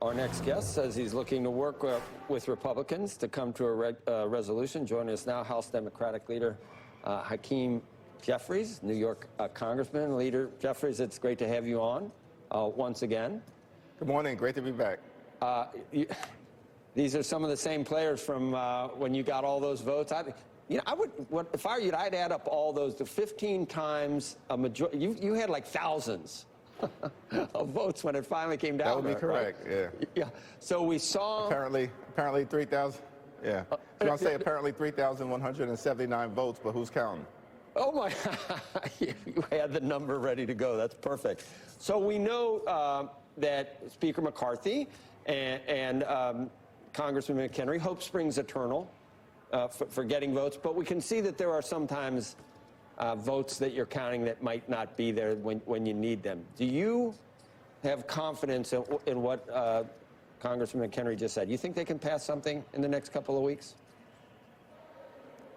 Our next guest says he's looking to work with Republicans to come to a resolution. Joining us now, House Democratic leader Hakeem Jeffries, New York Congressman. Leader Jeffries, it's great to have you on once again. Good morning. Great to be back. These are some of the same players from when you got all those votes. If I were you, I'd add up all those to 15 times a majority. You had like thousands of votes when it finally came down. That would be correct, right? Yeah. So we saw... Apparently 3,000. Yeah. You want to say apparently 3,179 votes, but who's counting? Oh, my. You had the number ready to go. That's perfect. So we know that Speaker McCarthy and Congressman McHenry hope springs eternal for getting votes, but we can see that there are sometimes votes that you're counting that might not be there when you need them. Do you have confidence in what Congressman McHenry just said? You think they can pass something in the next couple of weeks?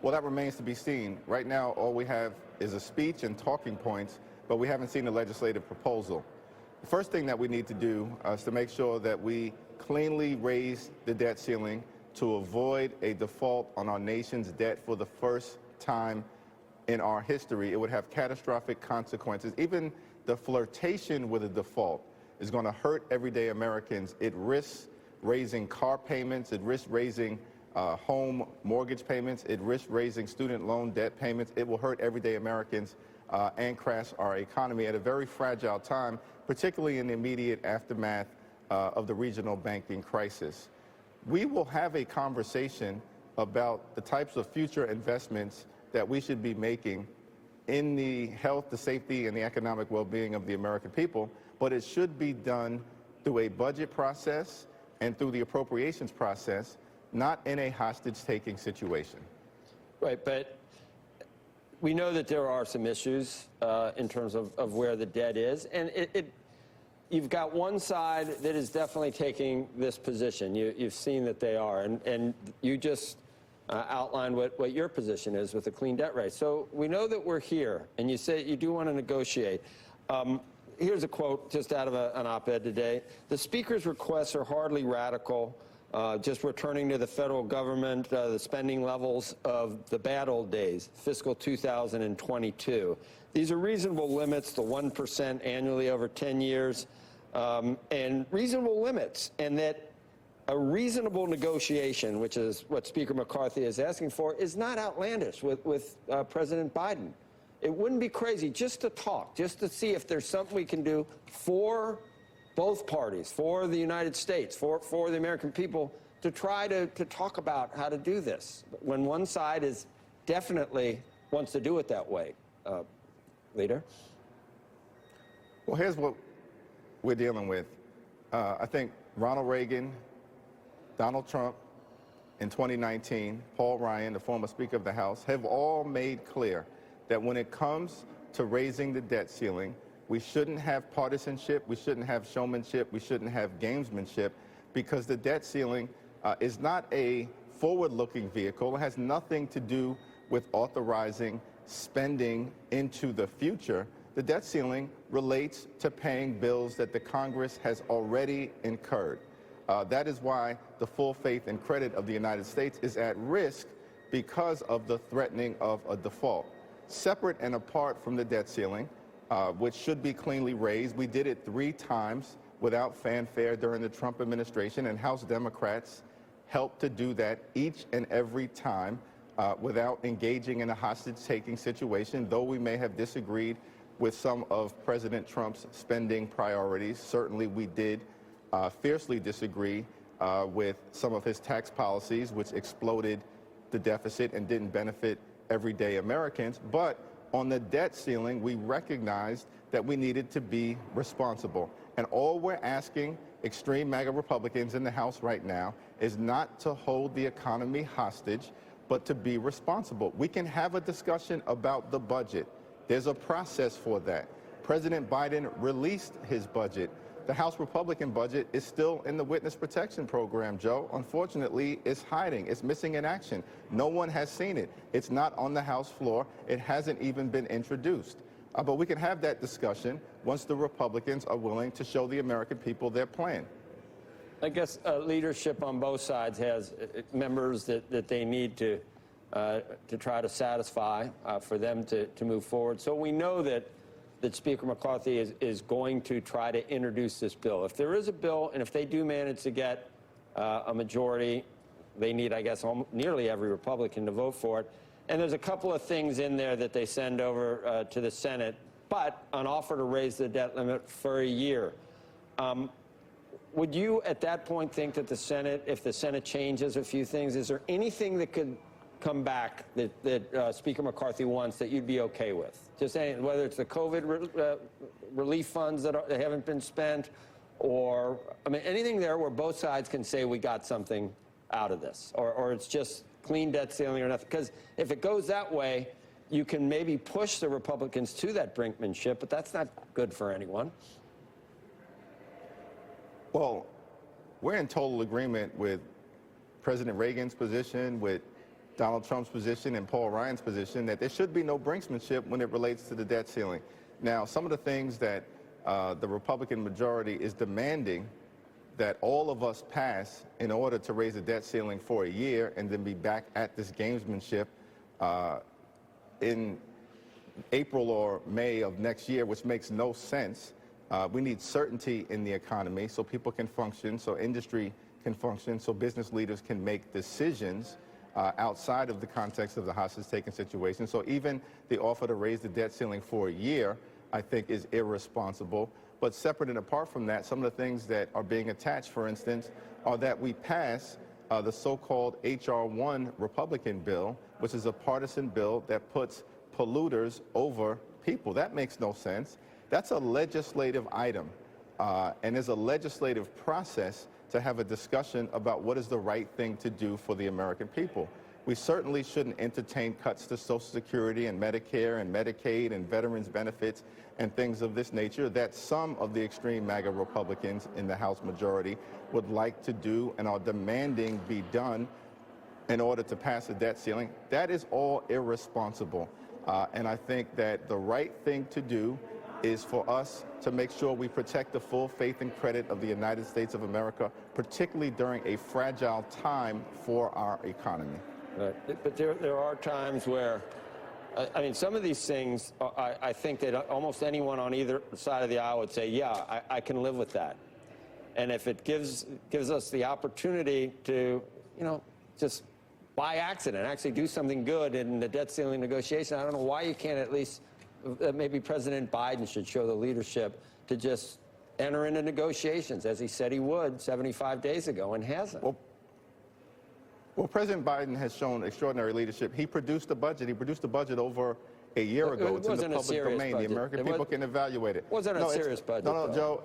Well, that remains to be seen. Right now, all we have is a speech and talking points, but we haven't seen a legislative proposal. The first thing that we need to do is to make sure that we cleanly raise the debt ceiling to avoid a default on our nation's debt for the first time in our history. It would have catastrophic consequences. Even the flirtation with a default is going to hurt everyday Americans. It risks raising car payments. It risks raising home mortgage payments. It risks raising student loan debt payments. It will hurt everyday Americans and crash our economy at a very fragile time, particularly in the immediate aftermath of the regional banking crisis. We will have a conversation about the types of future investments that we should be making in the health, the safety, and the economic well-being of the American people, but it should be done through a budget process and through the appropriations process, not in a hostage-taking situation. Right, but we know that there are some issues in terms of where the debt is, and you've got one side that is definitely taking this position. You've seen that they are, and you just outlined what your position is with the clean debt rate. So we know that we're here, and you say you do want to negotiate. Here's a quote just out of an op-ed today. The Speaker's requests are hardly radical, just returning to the federal government, the spending levels of the bad old days, fiscal 2022. These are reasonable limits, the 1% annually over 10 years, and reasonable limits, and that a reasonable negotiation, which is what Speaker McCarthy is asking for, is not outlandish with President Biden. It wouldn't be crazy just to talk, just to see if there's something we can do for both parties, for the United States, for the American people, to try to talk about how to do this, when one side is definitely wants to do it that way. Leader? Well, here's what we're dealing with. I think Ronald Reagan, Donald Trump in 2019, Paul Ryan, the former Speaker of the House, have all made clear that when it comes to raising the debt ceiling, we shouldn't have partisanship, we shouldn't have showmanship, we shouldn't have gamesmanship, because the debt ceiling is not a forward-looking vehicle. It has nothing to do with authorizing spending into the future. The debt ceiling relates to paying bills that the Congress has already incurred. That is why the full faith and credit of the United States is at risk because of the threatening of a default. Separate and apart from the debt ceiling, which should be cleanly raised, we did it 3 times without fanfare during the Trump administration, and House Democrats helped to do that each and every time without engaging in a hostage-taking situation, though we may have disagreed with some of President Trump's spending priorities. Certainly we did fiercely disagree with some of his tax policies, which exploded the deficit and didn't benefit everyday Americans. But on the debt ceiling, we recognized that we needed to be responsible. And all we're asking extreme MAGA Republicans in the House right now is not to hold the economy hostage, but to be responsible. We can have a discussion about the budget. There's a process for that. President Biden released his budget. The House Republican budget is still in the witness protection program, Joe. Unfortunately, it's hiding. It's missing in action. No one has seen it. It's not on the House floor. It hasn't even been introduced. But we can have that discussion once the Republicans are willing to show the American people their plan. I guess leadership on both sides has members that they need to try to satisfy for them to move forward. So we know that Speaker McCarthy is going to try to introduce this bill. If there is a bill, and if they do manage to get a majority, they need, I guess, nearly every Republican to vote for it. And there's a couple of things in there that they send over to the Senate, but an offer to raise the debt limit for a year. Would you, at that point, think that the Senate, if the Senate changes a few things, is there anything that could come back that Speaker McCarthy wants that you'd be okay with? Just saying, whether it's the COVID relief funds that haven't been spent, or, I mean, anything there where both sides can say we got something out of this, or it's just clean debt ceiling or nothing. Because if it goes that way, you can maybe push the Republicans to that brinkmanship, but that's not good for anyone. Well, we're in total agreement with President Reagan's position, with Donald Trump's position, and Paul Ryan's position that there should be no brinksmanship when it relates to the debt ceiling. Now, some of the things that the Republican majority is demanding that all of us pass in order to raise the debt ceiling for a year and then be back at this gamesmanship in April or May of next year, which makes no sense. We need certainty in the economy so people can function, so industry can function, so business leaders can make decisions outside of the context of the hostage-taking situation. So even the offer to raise the debt ceiling for a year, I think, is irresponsible. But separate and apart from that, some of the things that are being attached, for instance, are that we pass the so-called H.R. 1 Republican bill, which is a partisan bill that puts polluters over people. That makes no sense. That's a legislative item, and there's a legislative process to have a discussion about what is the right thing to do for the American people. We certainly shouldn't entertain cuts to Social Security and Medicare and Medicaid and veterans benefits and things of this nature that some of the extreme MAGA Republicans in the House majority would like to do and are demanding be done in order to pass the debt ceiling. That is all irresponsible. And I think that the right thing to do is for us to make sure we protect the full faith and credit of the United States of America, particularly during a fragile time for our economy. Right. But there are times where, I mean, some of these things, I think that almost anyone on either side of the aisle would say, yeah, I can live with that. And if it gives us the opportunity to, you know, just by accident, actually do something good in the debt ceiling negotiation, I don't know why you can't at least, maybe President Biden should show the leadership to just enter into negotiations, as he said he would 75 days ago, and hasn't. Well, President Biden has shown extraordinary leadership. He produced a budget. He produced a budget over a year ago. It's in the public domain. The American people can evaluate it. It wasn't a serious budget. No, Joe.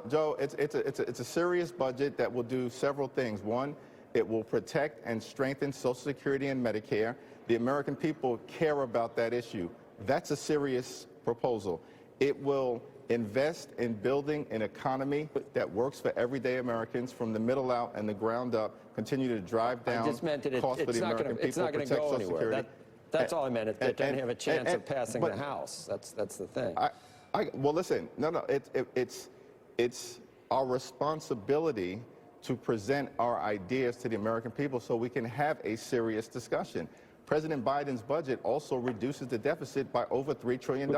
Joe. It's a serious budget that will do several things. One, it will protect and strengthen Social Security and Medicare. The American people care about that issue. That's a serious proposal. It will invest in building an economy that works for everyday Americans from the middle out and the ground up, continue to drive down costs for the American people, it's not going to go anywhere. That's all I meant. It doesn't have a chance of passing the House. That's the thing. Well, listen, it's our responsibility to present our ideas to the American people so we can have a serious discussion. President Biden's budget also reduces the deficit by over $3 trillion.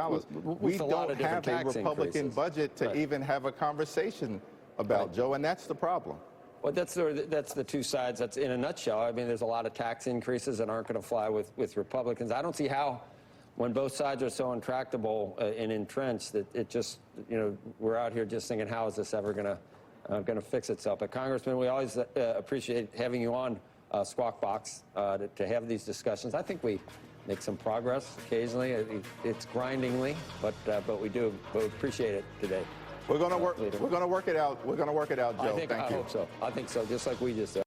We don't have a Republican budget to even have a conversation about, Joe, and that's the problem. Well, that's the two sides. That's in a nutshell. I mean, there's a lot of tax increases that aren't going to fly with Republicans. I don't see how, when both sides are so intractable and entrenched, that it just, you know, we're out here just thinking, how is this ever going to fix itself? But Congressman, we always appreciate having you on Squawk Box to have these discussions. I think we make some progress occasionally. It's grindingly, but we do. We appreciate it today. We're going to work. We're going to work it out. We're going to work it out, Joe. I hope so. I think so. Just like we just said.